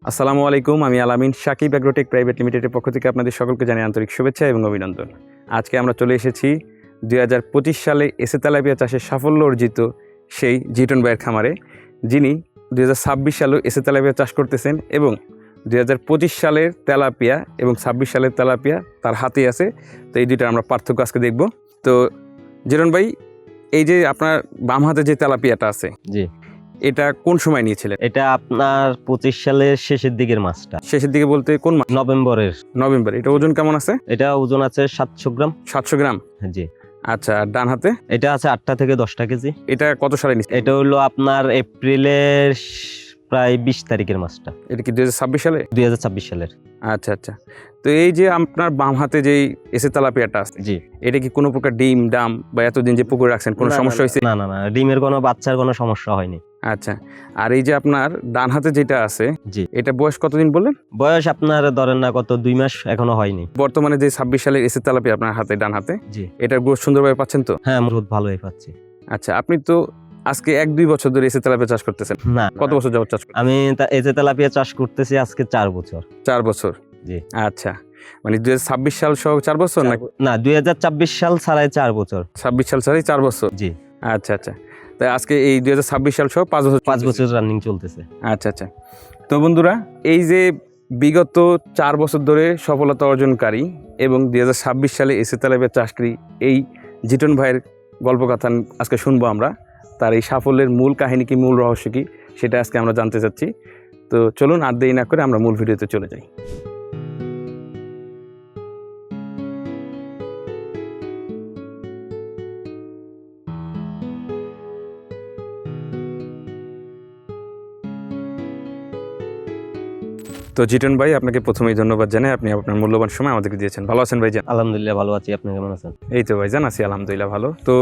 আসসালামু আলাইকুম, আমি আলামিন সাকিব অ্যাগ্রোটেক প্রাইভেট লিমিটেডের পক্ষ থেকে আপনাদের সকলকে জানাই আন্তরিক শুভেচ্ছা এবং অভিনন্দন। আজকে আমরা চলে এসেছি 2025 সালে এসে তেলাপিয়া চাষের সাফল্য অর্জিত সেই জিটন ভাইয়ের খামারে, যিনি 2026 সালেও এসে তেলাপিয়া চাষ করতেছেন এবং 2025 সালের তেলাপিয়া এবং 26 সালের তেলাপিয়া তার হাতেই আছে। তো এই দুইটার আমরা পার্থক্য আজকে দেখব। তো জিটন ভাই, এই যে আপনার বাম হাতে যে তেলাপিয়াটা আছে, জি, এটা কোন সময় নিয়েছিলেন? এটা আপনার 25 সালের শেষের দিকের মাছটা, শেষের দিকে বলতে কোন মাস? নভেম্বরের। নভেম্বর। এটা ওজন কেমন আছে? এটা ওজন আছে 700 গ্রাম। 700 গ্রাম। জি, আচ্ছা, আর ডান হাতে এটা আছে 8টা থেকে 10টা কেজি। এটা কত সালে নিচ্ছে? এটা হলো আপনার এপ্রিলের প্রায় 20 তারিখের মাছটা, এটা কি 2026 সালে? 2026 সালের। আচ্ছা আচ্ছা। তো এই যে আপনার বাম হাতে যেই এসে তেলাপিয়াটা আছে, জি, এটা কি কোনো প্রকার ডিম ডাম বা এতদিন যে পুকুরে রাখছেন কোনো সমস্যা হয়েছে? না না না, ডিমের কোনো বাচ্চার কোনো সমস্যা হয়নি। আচ্ছা, আর এই যে আপনার ডান হাতে যেটা আছে, জি, এটা বয়স কতদিন বললেন? বয়স আপনার ধরেন না কত, 2 মাস এখনো হয়নি। বর্তমানে যে 26 সালের এসে তেলাপিয়া আপনার হাতে, ডান হাতে, জি, এটার গ্রোথ সুন্দরভাবে পাচ্ছেন তো? হ্যাঁ, বহুত ভালোই পাচ্ছি। আচ্ছা, আপনি তো আজকে 1-2 বছর ধরে এসে তেলাপিয়া চাষ করতেছেন। না, কত বছর যাবত চাষ করতেছেন? আমি এই যে তেলাপিয়া চাষ করতেছি আজকে 4 বছর। 4 বছর। জি, আচ্ছা, মানে 2026 সাল সহ 4 বছর না? না, 2024 সাল ছাড়াই 4 বছর। 26 সাল ছাড়াই 4 বছর। জি, আচ্ছা আচ্ছা। তাই আজকে এই 2026 সাল সহ 5 বছর। 5 বছর রানিং চলতেছে। আচ্ছা আচ্ছা। তো বন্ধুরা, এই যে বিগত 4 বছর ধরে সফলতা অর্জনকারী এবং 2026 সালে এসে তেলাপিয়া চাষকারী এই জিটন ভাইয়ের গল্পকথা আজকে শুনবো আমরা। তার এই সাফল্যের মূল কাহিনী কি, মূল রহস্য কি, সেটা আজকে আমরা জানতে চাচ্ছি। তো চলুন আর দেরি না করে আমরা মূল ভিডিওতে চলে যাই। তো জিটন ভাই, আপনাকে প্রথমেই ধন্যবাদ জানাই, আপনি আপনার মূল্যবান সময় আমাদেরকে দিয়েছেন। ভালো আছেন ভাইজান? আলহামদুলিল্লাহ ভালো আছি, আপনি কেমন আছেন? এই তো ভাইজান, আছি আলহামদুলিল্লাহ ভালো। তো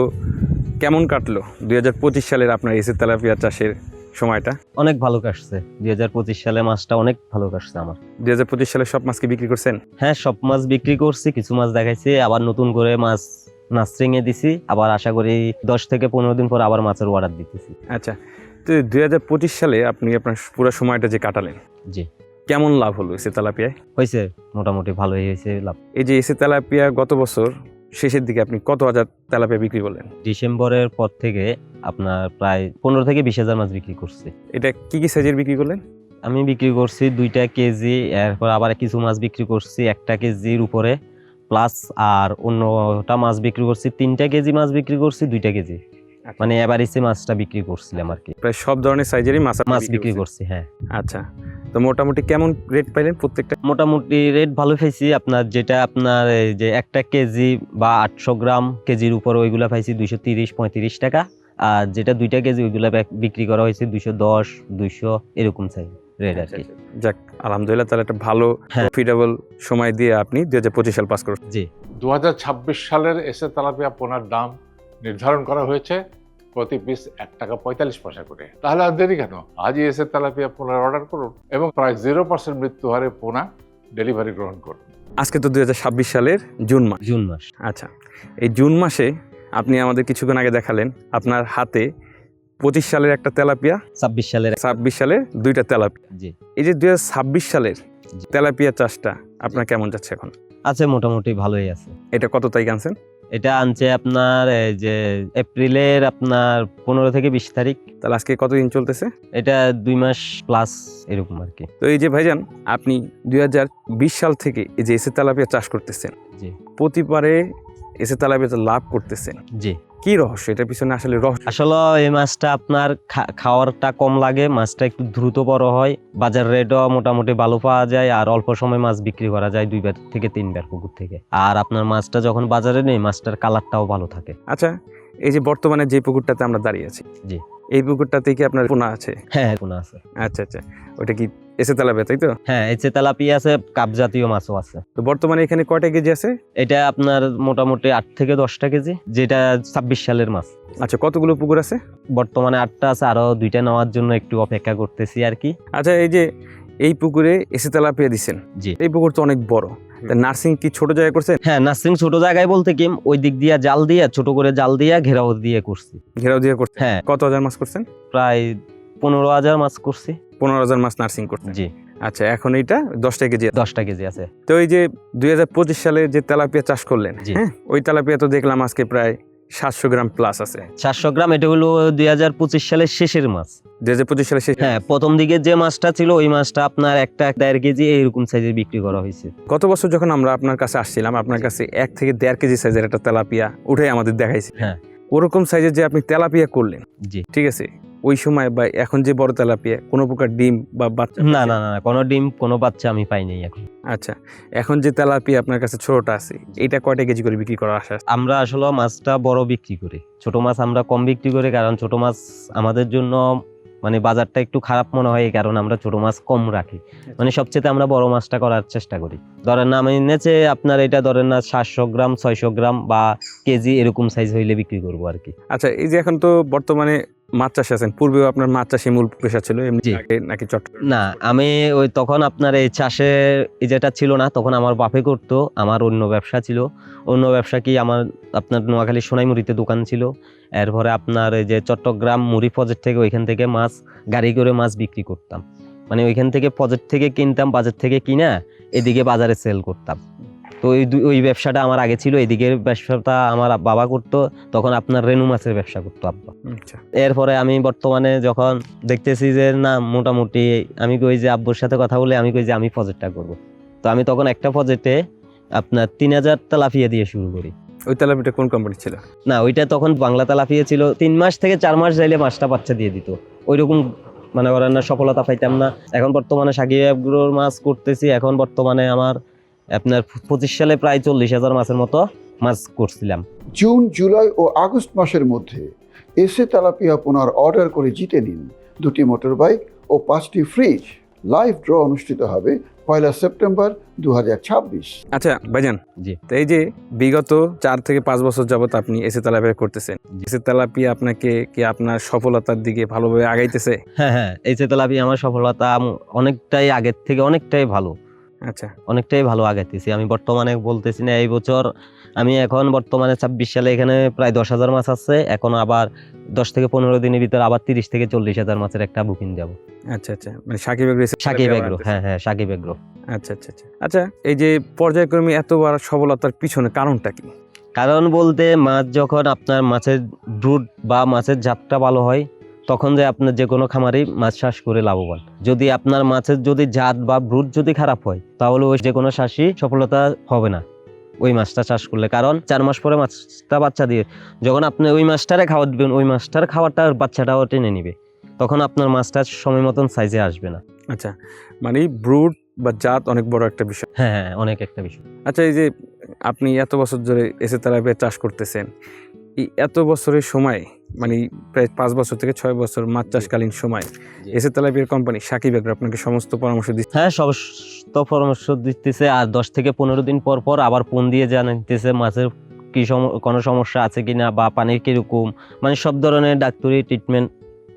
কেমন কাটলো 2025 সালের আপনার এসে তেলাপিয়া চাষের সময়টা? অনেক ভালো কাটছে। 2025 সালে মাছটা অনেক ভালো কাটছে আমার। 2025 সালে সব মাছকে বিক্রি করছেন? হ্যাঁ, সব মাছ বিক্রি করছি, কিছু মাছ দেখাইছি, আবার নতুন করে মাছ নার্সিং এ দিছি, আবার আশা করি 10 থেকে 15 দিন পর আবার মাছের অর্ডার দিতেছি। আচ্ছা, তো 2025 সালে আপনি আপনার পুরো সময়টা যে কাটালেন, জি, কেমন লাভ হলো এসে তেলাপিয়ায়? হয়েছে, মোটামুটি ভালোই হয়েছে লাভ। এই যে এসে তেলাপিয়া গত বছর শেষের দিকে আপনি কত হাজার তেলাপিয়া বিক্রি করলেন? ডিসেম্বরের পর থেকে আপনার প্রায় 15 থেকে 20 হাজার মাছ বিক্রি করছি। এটা কি কি সাইজের বিক্রি করলেন? আমি বিক্রি করছি 2টা কেজি, এরপর আবার কিছু মাছ বিক্রি করছি 1টা কেজির উপরে প্লাস, আর অন্যটা মাছ বিক্রি করছি 3টা কেজি মাছ বিক্রি করছি 2টা কেজি, মানে এভারেজে মাছটা বিক্রি করছিলাম আর কি। প্রায় সব ধরনের সাইজেরই মাছ আপনি মাছ বিক্রি করছেন। করছি, হ্যাঁ। আচ্ছা, তো মোটামুটি কেমন রেট পাইলেন প্রত্যেকটা? মোটামুটি রেট ভালো পাইছি। আপনার যেটা আপনার এই যে 1টা কেজি বা 800 গ্রাম কেজির উপর ওইগুলা পাইছি 230-35 টাকা, আর যেটা 2টা কেজি ওইগুলা বিক্রি করা হয়েছে 210-200 এরকম চাই রেট আর কি। যাক, আলহামদুলিল্লাহ, তাহলে একটা ভালো হ্যাঁ। প্রফিটেবল সময় দিয়ে আপনি 2025 সাল পাস করছেন। জি, 2026 সালের এসে তেলাপিয়া পোনার দাম নির্ধারণ করা হয়েছে প্রতি পিস 1 টাকা 45 পয়সা করে। তাহলে আর দেরি কেন, আজই এসে তেলাপিয়া পোনার অর্ডার করুন এবং প্রায় 0% মৃত্যু হারে পোনা ডেলিভারি গ্রহণ করুন। আজকে তো 2026 সালের জুন মাস। জুন মাস। আচ্ছা, এই জুন মাসে আপনি আমাদের কিছুক্ষণ আগে দেখালেন আপনার হাতে 25 সালের একটা তেলাপিয়া, 26 সালের। 26 সালের 2টা তেলাপিয়া। জি, এই যে 2026 সালের তেলাপিয়া চাষটা আপনার কেমন যাচ্ছে এখন? আছে, মোটামুটি ভালোই আছে। এটা কত তারিখ আনছেন? এটা আনছে আপনার এই যে এপ্রিলের আপনার 15 থেকে 20 তারিখ। তাহলে আজকে কতদিন চলতেছে? এটা 2 মাস প্লাস এরকম আর কি। তো এই যে ভাইজান, আপনি 2020 সাল থেকে এই যে এসে তেলাপিয়া চাষ করতেছেন, জি, প্রতিবারে এসে তেলাপিয়া লাভ করতেছেন, জি। কি রহস্য? এটার পিছনে আসলে রহস্য? আসলে এই মাছটা আপনার খাওয়ারটা কম লাগে, মাছটা একটু দ্রুত বড় হয়, বাজার রেটও মোটামুটি ভালো পাওয়া যায়, আর অল্প সময় মাছ বিক্রি করা যায় 2 বার থেকে 3 বার পুকুর থেকে। আর আপনার মাছটা যখন বাজারে নেই, মাছটার কালারটাও ভালো থাকে। আচ্ছা, এই যে বর্তমানে যে পুকুরটাতে আমরা দাঁড়িয়ে আছি, জি, এই পুকুরটাতে কি আপনার পোনা আছে? হ্যাঁ, পোনা আছে। আচ্ছা আচ্ছা, ওটা কি এসে তেলাপিয়া, তাই তো? হ্যাঁ, এই যে তেলাপিয়া আছে, কাপ জাতীয় মাছও আছে। তো বর্তমানে এখানে কয়টা কেজি আছে? এটা আপনার মোটামুটি 8 থেকে 10টা কেজি, যেটা 26 সালের মাছ। আচ্ছা, কতগুলো পুকুর আছে? বর্তমানে 8টা আছে, আরো 2টা নেওয়ার জন্য একটু অপেক্ষা করতেছি আর কি। আচ্ছা, এই যে এই পুকুরে এসে তেলাপিয়া দিচ্ছেন, জি, এই পুকুর তো অনেক বড়, নার্সিং কি ছোট জায়গায় করছেন? হ্যাঁ, নার্সিং ছোট জায়গায় বলতে কি ওই দিক দিয়ে জাল দিয়ে, ছোট করে জাল দিয়ে ঘেরাও দিয়ে করছি। ঘেরাও দিয়ে করছেন? হ্যাঁ, কত হাজার মাছ করছেন? প্রায় 15,000 মাছ করছি। 15,000 মাছ নার্সিং করছেন। জি, আচ্ছা, এখন এইটা 10 টাকা কেজি। 10টা কেজি আছে। তো এই যে 2025 সালে যে তেলাপিয়া চাষ করলেন, জি। হ্যাঁ, ওই তেলাপিয়া তো দেখলাম আজকে প্রায় 700 গ্রাম প্লাস আছে। 700 গ্রাম, এটা হলো 2025 সালের শেষের মাছ। 2025 সালে শেষ। হ্যাঁ, প্রথম দিকে যে মাছটা ছিল ওই মাছটা আপনার একটা 1.5 কেজি এইরকম সাইজের বিক্রি করা হয়েছে। গত বছর যখন আমরা আপনার কাছে আসছিলাম, আপনার কাছে 1 থেকে 1.5 কেজি সাইজের একটা তেলাপিয়া উঠে আমাদের দেখাইছে। হ্যাঁ। ওরকম সাইজের যে আপনি তেলাপিয়া করলেন, জি। ঠিক আছে, ওই সময় বা এখন যে বড় তেলাপিয়া কোনো প্রকার ডিম বা বাচ্চা? না না না, কোনো ডিম কোনো বাচ্চা আমি পাইনি এখন। আচ্ছা, এখন যে তেলাপিয়া আপনার কাছে ছোটটা আছে, এটা কয়টা কেজি করে বিক্রি করার আশা আছে? আমরা আসলে মাছটা বড় বিক্রি করি, ছোট মাছ আমরা কম বিক্রি করি, কারণ ছোট মাছ আমাদের জন্য মানে বাজারটা একটু খারাপ মনে হয়, এই কারণে আমরা ছোট মাছ কম রাখি। মানে সবচেয়ে আমরা বড় মাছটা করার চেষ্টা করি। ধরেন না, আমি এনেছে আপনার এটা ধরেন না 700 গ্রাম 600 গ্রাম বা কেজি এরকম সাইজ হইলে বিক্রি করবো আর কি। আচ্ছা, এই যে এখন তো বর্তমানে মাছ চাষে আছেন, পূর্বেও আপনার মাছ চাষে মূল পেশা ছিল এমনি জি। আগে নাকি চট্টগ্রাম? না, আমি ওই তখন আপনার এই চাষের যেটা ছিল না, তখন আমার বাপে করতো, আমার অন্য ব্যবসা ছিল। অন্য ব্যবসা কি আমার আপনার নোয়াখালী সোনাইমুড়িতে দোকান ছিল। এরপরে আপনার এই যে চট্টগ্রাম মুড়ি প্রজেক্ট থেকে ওইখান থেকে মাছ গাড়ি করে মাছ বিক্রি করতাম। মানে ওইখান থেকে প্রজেক্ট থেকে কিনতাম, বাজার থেকে কিনা এদিকে বাজারে সেল করতাম। তো ওই ব্যবসাটা আমার আগে ছিল, এদিকে ব্যবসাটা আমার বাবা করতো, তখন আপনার রেনু মাছের ব্যবসা করতো আব্বা। আচ্ছা, এরপরে আমি বর্তমানে যখন দেখতেছি যে না মোটামুটি, আমি কই যে আব্বুর সাথে কথা বলে আমি কই যে আমি প্রজেক্টটা করব। তো আমি তখন একটা প্রজেক্টে আপনার 3000 তেলাপিয়া দিয়ে শুরু করি। ওই তেলাপিয়াটা কোন কোম্পানি ছিল? না, ওইটা তখন বাংলা তেলাপিয়া ছিল। 3 মাস থেকে 4 মাস যাইলে মাছটা বাচ্চা দিয়ে দিত। ওইরকম মানে করেন না সফলতা পাইতাম না। এখন বর্তমানে সাকিব এগ্রোর মাছ করতেছি। এখন বর্তমানে আমার আপনার 25 সালে প্রায় 40,000 মাছের মতো মাছ করছিলাম। জুন, জুলাই ও আগস্ট মাসের মধ্যে এসএ তেলাপিয়া পোনার অর্ডার করে জিতে নিন 2টি মোটর বাইক ও 5টি ফ্রিজ। লাইভ ড্র অনুষ্ঠিত হবে 1 সেপ্টেম্বর 2026। আচ্ছা ভাইজান, জি। তো এই যে বিগত 4 থেকে 5 বছর যাবত আপনি এসে তেলাপিয়া করতেছেন, এসে তেলাপিয়া আপনাকে কি আপনার সফলতার দিকে ভালোভাবে আগাইতেছে? হ্যাঁ হ্যাঁ, এই যে তেলাপিয়া আমার সফলতা অনেকটাই আগের থেকে অনেকটাই ভালো, আচ্ছা, অনেকটাই ভালো আগাইতেছি। আমি বর্তমানে বলতেছি না, এই বছর আমি এখন বর্তমানে 26 সালে এখানে প্রায় 10,000 মাছ আছে। এখন আবার 10 থেকে 15 দিনের ভিতর আবার 30 থেকে 40,000 মাছের একটা বুকিং দেবো। আচ্ছা, আচ্ছা, মানে সাকিব এগ্রো সাকিব এগ্রো, হ্যাঁ হ্যাঁ, সাকিব এগ্রো। আচ্ছা আচ্ছা আচ্ছা আচ্ছা, এই যে পর্যায়ক্রমে এত বড় সফলতার পিছনে কারণটা কি? কারণ বলতে মাছ যখন আপনার মাছের ব্রুড বা মাছের জাতটা ভালো হয়, তখন যে আপনার যে কোনো খামারেই মাছ চাষ করে লাভবান। যদি আপনার মাছের যদি জাত বা ব্রুড যদি খারাপ হয়, তাহলে ওই যে কোনো চাষই সফলতা হবে না ওই মাছটা চাষ করলে। কারণ 4 মাস পরে মাছটা বাচ্চা দিয়ে, যখন আপনি ওই মাছটারে খাওয়া দিবেন, ওই মাছটার খাওয়াটার বাচ্চাটাও টেনে নিবে, তখন আপনার মাছটা সময় মতন সাইজে আসবে না। আচ্ছা, মানে ব্রুড বা জাত অনেক বড় একটা বিষয়। হ্যাঁ হ্যাঁ, অনেক একটা বিষয়। আচ্ছা, এই যে আপনি এত বছর ধরে এসে তেলাপিয়া চাষ করতেছেন, এই এত বছরের সময় মানে প্রায় 5 বছর থেকে 6 বছর মাছ চাষকালীন সময় এসে তেলাপিয়ার কোম্পানি সাকিব এগ্রো আপনাকে সমস্ত পরামর্শ দিচ্ছে? হ্যাঁ, সমস্ত পরামর্শ দিতেছে। আর 10 থেকে 15 দিন পর পর আবার ফোন দিয়ে জানাইতেছে মাছের কি কোনো সমস্যা আছে কিনা বা পানির কিরকম, মানে সব ধরনের ডাক্তারি ট্রিটমেন্ট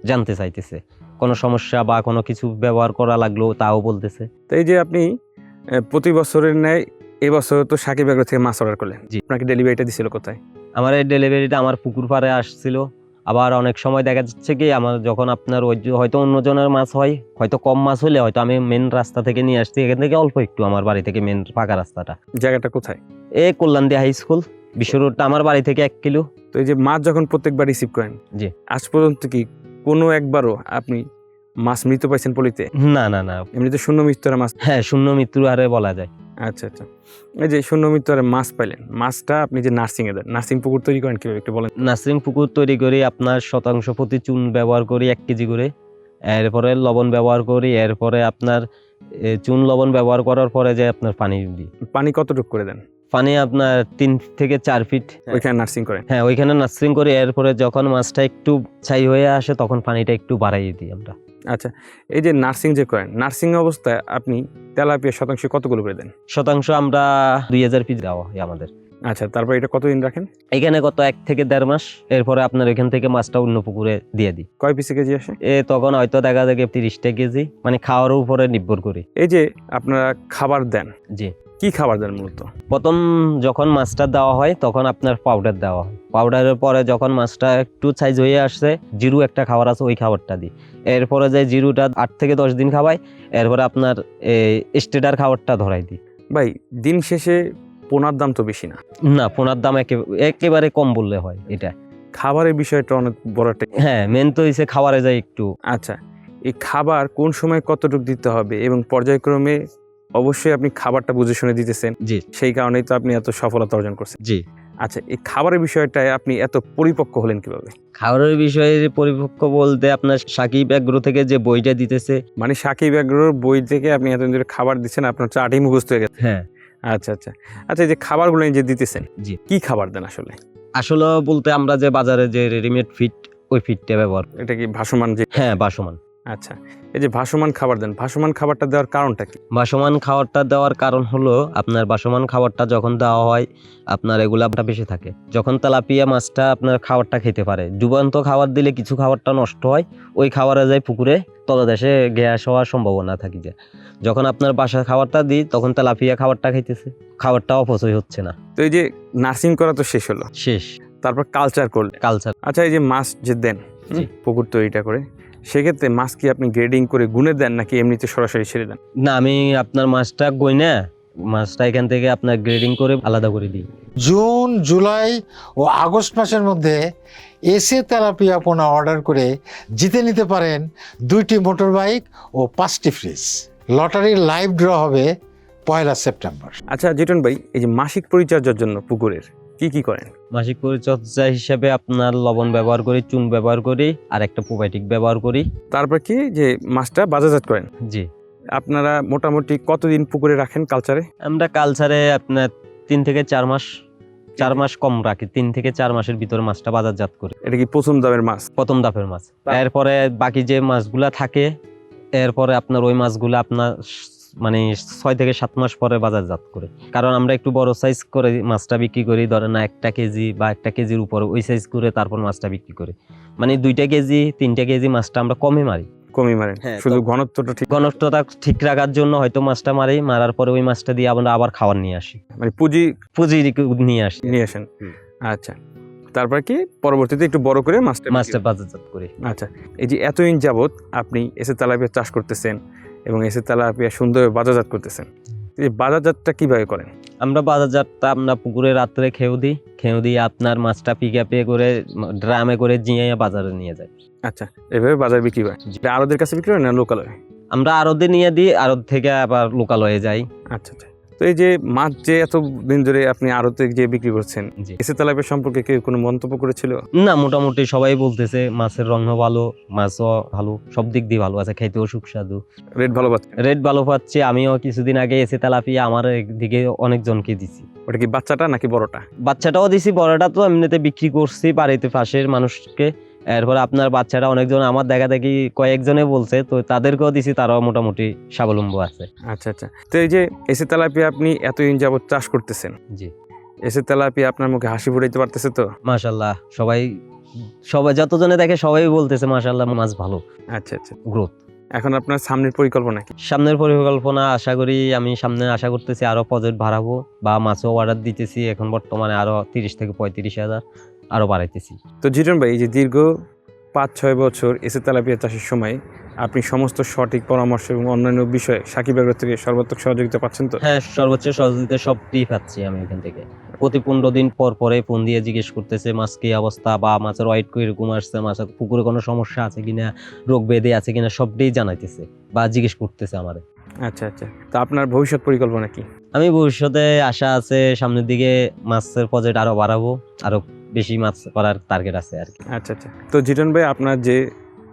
জানতে চাইতেছে। কোনো সমস্যা বা কোনো কিছু ব্যবহার করা লাগলো তাও বলতেছে। তো এই যে আপনি প্রতি বছরের ন্যায় এবছর তো সাকিব এগ্রো থেকে মাছ অর্ডার করলেন, জি। আপনাকে ডেলিভারিটা দিছিল কোথায়? আমার এই ডেলিভারিটা আমার পুকুর পাড়ে আসছিল। আবার অনেক সময় দেখা যাচ্ছে কি আমার যখন আপনার ওই হয়তো অন্যজনের মাছ হয়, হয়তো কম মাছ হলে হয়তো আমি মেন রাস্তা থেকে নিয়ে আসছি, এখান থেকে অল্প একটু আমার বাড়ি থেকে মেন ফাঁকা রাস্তাটা। জায়গাটা কোথায়? এই কল্যাণদী হাই স্কুল বিশ্ব রোডটা আমার বাড়ি থেকে 1 কিলো। তো এই যে মাছ যখন প্রত্যেকবার রিসিভ করেন, জি। আজ পর্যন্ত কি কোনো একবারও আপনি মাছ মৃত পাইছেন পলিতে? না না না, এমনিতে শূন্য মৃত্যুর মাছ। হ্যাঁ, শূন্য মৃত্যু হারে বলা যায়। আচ্ছা আচ্ছা, এই যে শূন্য মৃত্যুর মাছ পাইলেন, মাছটা আপনি যে নার্সিং এ দেন, নার্সিং পুকুর তৈরি করেন কিভাবে একটু বলেন? নার্সিং পুকুর তৈরি করি, আপনার শতাংশ প্রতি চুন ব্যবহার করি 1 কেজি করে। এরপরে লবণ ব্যবহার করি, এরপরে আপনার চুন লবণ ব্যবহার করার পরে যে আপনার পানি দিই। পানি কতটুকু করে দেন? পানি আপনার 3 থেকে 4 ফিট ওইখানে নার্সিং করেন? হ্যাঁ, ওইখানে নার্সিং করি। এরপরে যখন মাছটা একটু ছাই হয়ে আসে তখন পানিটা একটু বাড়াইয়ে দিই আমরা। আচ্ছা, এই যে নার্সিং যে করেন, নার্সিং অবস্থায় আপনি তেলাপিয়া শতাংশ কতগুলো করে দেন? শতাংশ আমরা 2000 পিস দেওয়া হয় আমাদের। আচ্ছা, তারপর এটা কতদিন রাখেন? এখানে কত 1 থেকে 1.5 মাস। এরপরে আপনার এখান থেকে মাছটা অন্য পুকুরে দিয়ে দিই। কয় পিসে কেজি আসে? তখন হয়তো দেখা যায় 30 কেজি, মানে খাওয়ার উপরে নির্ভর করি। এই যে আপনারা খাবার দেন, জি। কি খাবার দেন মূলত? প্রথম যখন মাছটা দেওয়া হয় তখন আপনার পাউডার দেওয়া হয়, পাউডারের পরে যখন মাছটা একটু সাইজ হয়ে আসছে জিরু একটা খাবার আছে ওই খাবারটা দিই। এরপরে যে জিরুটা 8 থেকে 10 দিন খাওয়াই, এরপরে আপনার স্টেডার খাবারটা ধরাই দিই। ভাই দিন শেষে পোনার দাম তো বেশি না, না, পোনার দাম একেবারে কম বললে হয় এটা। খাবারের বিষয়টা অনেক বড় একটা। হ্যাঁ, মেন তো হইছে খাবারে যায় একটু। আচ্ছা, এই খাবার কোন সময় কতটুকু দিতে হবে এবং পর্যায়ক্রমে অবশ্যই আপনি খাবারটা বুঝে শুনে দিতেছেন, জি সেই কারণেই তো আপনি এত সফলতা অর্জন করছেন। জি। আচ্ছা, এই খাবারের বিষয়টায় আপনি এত পরিপক্ক হলেন কিভাবে? খাবারের বিষয়ে পরিপক্ক বলতে আপনার সাকিব এগ্রো থেকে যে বইটা দিতেছে। মানে সাকিব এগ্রোর বই থেকে আপনি এতদিন ধরে খাবার দিচ্ছেন, আপনার চাটই মুখস্থ হয়ে গেছে। হ্যাঁ আচ্ছা আচ্ছা আচ্ছা, এই যে খাবারগুলো যে দিতেছেন, জি। কি খাবার দেন আসলে? আসলে বলতে আমরা যে বাজারে যে রেডিমেড ফিট ওই ফিটটা ব্যবহার করি। এটা কি ভাসমান যে? হ্যাঁ, বাসমান। আচ্ছা, এই যে ভাসমান খাবার দেন, ভাসমান খাবারটা দেওয়ার কারণটা কি? বাসমান খাবারটা দেওয়ার কারণ হলো আপনার বাসমান খাবারটা যখন দেওয়া হয় আপনার এগুলাটা বেশি থাকে। যখন তেলাপিয়া মাছটা আপনার খাবারটা খেতে পারে, ডুবান্ত খাবার দিলে কিছু খাবারটা নষ্ট হয়, ওই খাবারে যায় পুকুরে তলদেশে গ্যাস হওয়ার সম্ভাবনা থাকে যায়। যখন আপনার বাসার খাবারটা দিই তখন তেলাপিয়া খাবারটা খাইতেছে, খাবারটা অপচয় হচ্ছে না। তো এই যে নার্সিং করা তো শেষ হলো, শেষ তারপর কালচার করলে। কালচার। আচ্ছা, এই যে মাছ যে দেন জি। পুকুর তৈরিটা করে, সেক্ষেত্রে মাছ কি আপনি গ্রেডিং করে গুনে দেন নাকি এমনিতে সরাসরি ছেড়ে দেন? না, আমি আপনার মাছটা গই না, মাছটা এখান থেকে আপনার গ্রেডিং করে আলাদা করে দিই। জুন, জুলাই ও আগস্ট মাসের মধ্যে এসে তেলাপিয়া পোনা অর্ডার করে জিতে নিতে পারেন 2টি মোটর বাইক ও 5টি ফ্রিজ। লটারির লাইভ ড্র হবে 1 সেপ্টেম্বর। আচ্ছা জিটন ভাই, এই যে মাসিক পরিচর্যার জন্য পুকুরের কি কি করেন? মাসিক পরিচর্যা হিসেবে আপনার লবণ ব্যবহার করি, চুন ব্যবহার করি, আর একটা প্রোবায়োটিক ব্যবহার করি। তারপর কি যে মাছটা বাজারজাত করেন? জি। আপনারা মোটামুটি কতদিন পুকুরে রাখেন কালচারে? আমরা কালচারে আপনার 3 থেকে 4 মাস, 4 মাস কম রাখি, 3 থেকে 4 মাসের ভিতরে মাছটা বাজারজাত করি। এটা কি প্রথম দামের মাছ? প্রথম ধাপের মাছ। এরপরে বাকি যে মাছগুলা থাকে এরপরে আপনার ওই মাছগুলো আপনার মানে 6 থেকে 7 মাস পরে বাজারজাত করে, কারণ আমরা একটু বড় সাইজ করে মাছটা বিক্রি করি, ধরেন না 1 কেজি বা 1 কেজির উপরে ওই সাইজ করে তারপর মাছটা বিক্রি করি। মানে 2 কেজি 3 কেজি মাছটা আমরা কমে মারি। কমই মারেন? হ্যাঁ, শুধু ঘনত্বটা ঠিক? ঘনত্বটা ঠিক রাখার জন্য হয়তো মাছটা মারি, মারার পরে ওই মাছটা দিয়ে আমরা আবার খাবার নিয়ে আসি, মানে পুঁজি পুঁজি নিয়ে আসি, নিয়ে আসেন। হুম। আচ্ছা, তারপর কি পরবর্তীতে একটু বড় করে মাছটা মাছটা বাজারজাত করি। আচ্ছা, এই যে এতদিন যাবত আপনি এসে তেলাপিয়া চাষ করতেছেন এবং এসে তেলাপিয়া সুন্দরভাবে বাজারজাত করতেছেন, এই বাজারজাতটা কিভাবে করেন? আমরা বাজারজাতটা আমরা পুকুরে রাত্রে খেয়েও দিই আপনার মাছটা পিকআপে করে ড্রামে করে জিয়ে বাজারে নিয়ে যাই। আচ্ছা, এভাবে বাজার বিক্রি হয়? এটা আড়তদের কাছে বিক্রি হয় না লোকালয়ে? আমরা আড়তে নিয়ে দিই, আড়ত থেকে আবার লোকালয়ে যাই। আচ্ছা আচ্ছা, তো এই যে মাছ যে এতদিন ধরে আপনি আড়তে যে বিক্রি করছেন, জি। এসে তেলাপিয়া সম্পর্কে কেউ কোনো মন্তব্য করেছিল? না, মোটামুটি সবাই বলতেছে মাছের রঙও ভালো, মাছও ভালো, সব দিক দিয়ে ভালো আছে, খাইতেও সুস্বাদু, রেট ভালো পাচ্ছে? রেট ভালো পাচ্ছি। আমিও কিছুদিন আগে এসে তেলাপিয়া আমার দিকে অনেকজনকে দিছি। ওটা কি বাচ্চাটা নাকি বড়টা? বাচ্চাটাও দিছি, বড়টা তো এমনিতে বিক্রি করছি বাড়িতে পাশের মানুষকে। এরপরে আপনার বাচ্চাটা অনেকজন আমার দেখা দেখি কয়েকজনে বলছে, তো তাদেরকেও দিছি, তারাও মোটামুটি স্বাবলম্বী আছে। আচ্ছা আচ্ছা, তো এই যে এসে তেলাপিয়া আপনি এতদিন যাবত চাষ করতেছেন, জি। এসে তেলাপিয়া আপনার মুখে হাসি ফুটাইতে পারতেছে তো? মাশাআল্লাহ, সবাই যতজনে দেখে সবাই বলতেছে মাশাআল্লাহ মাছ ভালো, আচ্ছা আচ্ছা, গ্রোথ। এখন আপনার সামনের পরিকল্পনা কি? সামনের পরিকল্পনা আশা করি আমি সামনে আশা করতেছি আরো প্রজেক্ট বাড়াবো বা মাছও অর্ডার দিতেছি, এখন বর্তমানে আরো 30 থেকে 35 হাজার আরো বাড়াইতেছি। তো জিটন ভাই, এই যে দীর্ঘ 5-6 বছর এসে তেলাপিয়া চাষের সময় আপনি সমস্ত সঠিক পরামর্শ এবং অন্যান্য বিষয়ে সাকিব এগ্রো থেকে সর্বাত্মক সহযোগিতা পাচ্ছেন তো? হ্যাঁ, সর্বোচ্চ সহযোগিতা সবটাই পাচ্ছি আমি এখান থেকে। প্রতি 15 দিন পর পরে ফোন দিয়ে জিজ্ঞেস করতেছে মাছ কি অবস্থা, বা মাছের ওয়েট কিরকম আসছে, মাছের পুকুরে কোনো সমস্যা আছে কিনা, রোগ ব্যাধি আছে কিনা, সবটাই জানাইতেছে বা জিজ্ঞেস করতেছে আমারে। আচ্ছা আচ্ছা, তো আপনার ভবিষ্যৎ পরিকল্পনা কি? আমি ভবিষ্যতে আশা আছে সামনের দিকে মাছের প্রজেক্ট আরো বাড়াবো, আরো বেশি মাছ করার টার্গেট আছে আর কি। আচ্ছা আচ্ছা, তো জিটন ভাই আপনার যে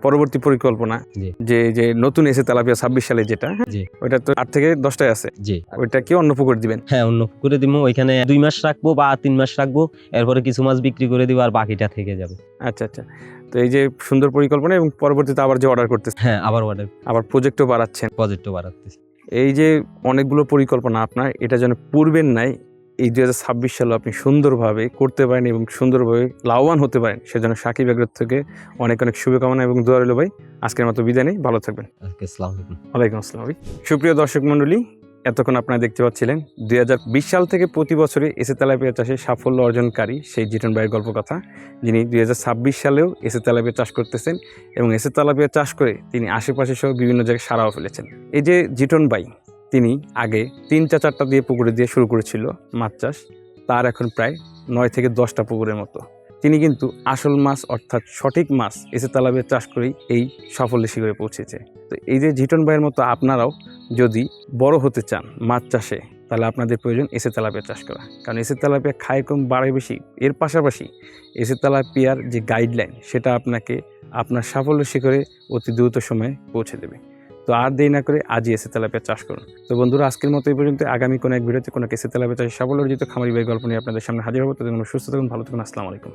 পরবর্তী পরিকল্পনা, জি। যে যে নতুন এসে তেলাপিয়া 26 সালে যেটা, জি। ওইটা তো 8 থেকে 10টায় আছে, জি। ওইটা কি অন্য পুকুর দিবেন? হ্যাঁ, অন্য পুকুরে দিব, ওইখানে 2 মাস রাখবো বা 3 মাস রাখবো, এরপরে কিছু মাছ বিক্রি করে দিব আর বাকিটা থেকে যাবে। আচ্ছা আচ্ছা, তো এই যে সুন্দর পরিকল্পনা এবং পরবর্তীতে আবার যে অর্ডার করতেছেন, হ্যাঁ, আবার অর্ডার আবার প্রজেক্টও বাড়াচ্ছেন, প্রজেক্টও বাড়াতেছি। এই যে অনেকগুলো পরিকল্পনা আপনার, এটা যেন পূর্বের নাই এই 2026 সালে আপনি সুন্দরভাবে করতে পারেন এবং সুন্দরভাবে লাভবান হতে পারেন, সেজন্য সাকিব এগ্রো থেকে অনেক অনেক শুভকামনা এবং দোয়া রইল ভাই। আজকের মতো বিদায় নেই, ভালো থাকবেন। আসসালামু আলাইকুম। ওয়ালাইকুম আসসালাম ভাই। সুপ্রিয় দর্শক মণ্ডলী, এতক্ষণ আপনারা দেখতে পাচ্ছিলেন 2020 সাল থেকে প্রতি বছরে এসে তেলাপিয়া চাষে সাফল্য অর্জনকারী সেই জিটন ভাইয়ের গল্প কথা, যিনি 2026 সালেও এসে তেলাপিয়া চাষ করতেছেন এবং এসে তেলাপিয়া চাষ করে তিনি আশেপাশে সহ বিভিন্ন জায়গায় সারাও ফেলেছেন। এই যে জিটন ভাই, তিনি আগে 3-4টা দিয়ে পুকুরে দিয়ে শুরু করেছিল মাছ চাষ, তার এখন প্রায় 9 থেকে 10টা পুকুরের মতো। তিনি কিন্তু আসল মাছ অর্থাৎ সঠিক মাছ এসে তেলাপিয়া চাষ করেই এই সাফল্যের শিখরে পৌঁছেছে। তো এই যে জিটন ভাইয়ের মতো আপনারাও যদি বড় হতে চান মাছ চাষে, তাহলে আপনাদের প্রয়োজন এসে তেলাপিয়া চাষ করা, কারণ এসে তেলাপিয়া খায় কম বাড়ে বেশি। এর পাশাপাশি এসে তেলাপিয়ার যে গাইডলাইন সেটা আপনাকে আপনার সাফল্যের শিখরে অতি দ্রুত সময়ে পৌঁছে দেবে। তো আর দেরি না করে আজই এসে তেলাপিয়া চাষ করুন। তো বন্ধুরা, আজকের মতো এই পর্যন্ত। আগামী কোনো এক ভিডিওতে কোনো এসে তেলাপিয়া চাষে সাফল্য অর্জিত খামারি ভাই গল্প নিয়ে আপনাদের সামনে হাজির হবো। ততক্ষণ সুস্থ থাকুন, ভালো থাকুন, আসসালামু আলাইকুম।